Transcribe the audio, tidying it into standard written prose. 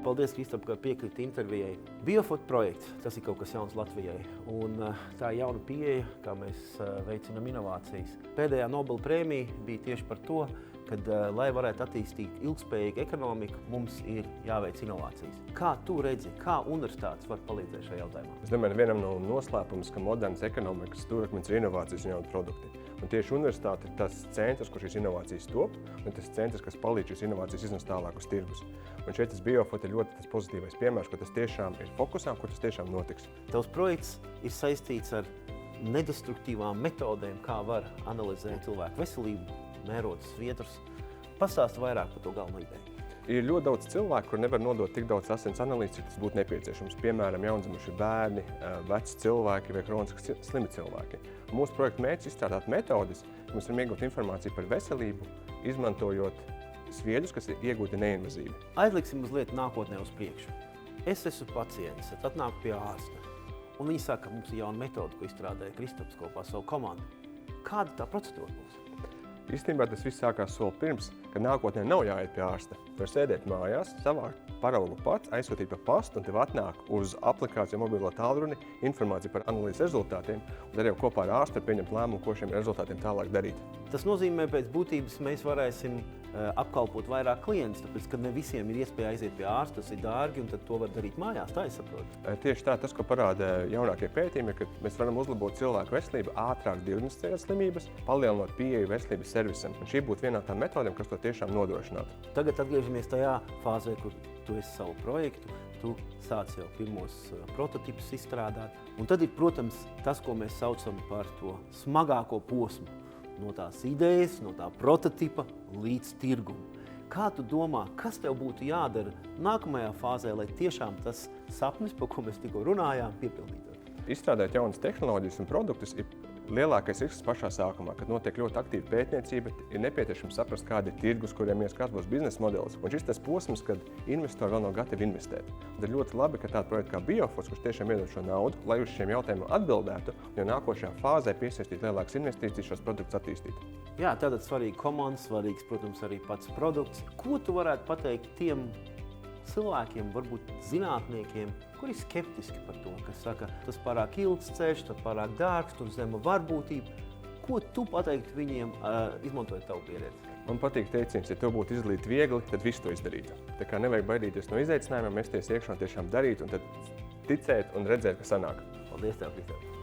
Paldies, Kristap, ka piekriti intervijai. Biofood projekts, tas ir kaut kas jauns Latvijai. Un tā ir jauna pieeja, kā mēs veicinām inovācijas. Pēdējā Nobel prēmija bija tieši par to, kad, lai varētu attīstīt ilgspējīgu ekonomiku, mums ir jāveic inovācijas. Kā tu redzi, kā universitātes var palīdzēt šajā jautājumā? Es domāju, vienam no noslēpums, ka modernas ekonomikas stūrakmeņs ir inovācijas un jauni produkti. Un tieši universitāte ir tas centrs, kur šīs inovācijas top, un tas centrs, kas palīdz šīs inovācijas iznest tālāk uz tirgus. Un šeit tas Biofood ir ļoti tas pozitīvais piemērs, ka tas tiešām ir fokusā, kur tas tiešām notiks. Tavs projekts ir saistīts ar nedestruktīvām metodēm, kā var analizēt cilvēku veselību, mērot sviedrus. Pastāsti vairāk par to galveno ideju. Ir ļoti daudz cilvēku, kur nevar nodot tik daudz asins analīzes, cik tas būtu nepieciešams. Piemēram, jaundzimuši bērni, veci cilvēki vai kroniski slimi cilvēki. Mūsu projekta mērķis ir izstrādāt metodes, ka mēs varam iegūt informāciju par veselību, izmantojot sviedrus, kas ir iegūti neinvazīvi. Aizliksim mazliet nākotnē uz priekšu. Es esmu pacients, atnāku pie ārsta, un viņi saka, ka mums ir jauna metode, ko izstrādāja Kristaps kopā ar savu komandu. Kāda tā procedūra būs? Īstenībā tas viss sākās soli pirms, kad nākotnē nav jāiet pie ārsta. Tu vari sēdēt mājās, savākt paraugu pats, aizsūtīt pa pastu, un tev atnāk uz aplikāciju mobilo tālruni informācija par analīzes rezultātiem, un tad jau kopā ar ārstu pieņemt lēmumu, ko šiem rezultātiem tālāk darīt. Tas nozīmē, pēc būtības mēs varēsim apkalpot vairāk klientus, tāpēc, ka ne visiem ir iespēja aiziet pie ārsta, tas ir dārgi, un tad to var darīt mājās, tā es saprotu. Tieši tā, tas, ko parāda jaunākie pētījumi, ka mēs varam uzlabot cilvēku veselību, ātrāk diagnosticēt slimības, palielinot pieeju veselības servisam. Un šī būtu viena no tām metodēm, kas to tiešām nodrošinātu. Tagad atgriežamies tajā fāzē, kur tu esi savu projektu, tu sāc jau pirmos prototipus izstrādāt. Un tad ir, protams, tas, ko mēs saucam par to smagāko posmu. No tās idejas, no tā prototipa līdz tirgumu. Kā tu domā, kas tev būtu jādara nākamajā fāzē, lai tiešām tas sapnis, par ko mēs tikko runājām, piepildītos? Izstrādāt jaunas tehnoloģijas un produktus ir lielākais risks pašā sākumā, kad notiek ļoti aktīva pētniecība, ir nepieciešams saprast, kādi ir tirgus, kuriem kāds būs biznesa modelis. Un šis tas posms, kad investori vēl nav gatavi investēt. Un ir ļoti labi, ka tāda projekta kā Biofood, kurš tiešām iedod šo naudu, lai uz šiem jautājumiem atbildētu, jo nākošajā fāzē piesaistīt lielākas investīcijas šos produktus attīstīt. Jā, tātad svarīga komanda, svarīgs, protams, arī pats produkts. Ko tu varētu pateikt tiem cilvēkiem, varbūt zinātniekiem, kuri ir skeptiski par to, kas saka, tas pārāk ilgs ceļš, tas pārāk dārgs, tur zema varbūtība. Ko tu pateiktu viņiem, izmantojot tavu pieredzi? Man patīk teiciens, ja tev būtu izdarīt viegli, tad visu to izdarītu. Tā kā nevajag baidīties no izaicinājumiem, mesties iekšā un tiešām darīt, un tad ticēt un redzēt, ka sanāk. Paldies tev, Kristap!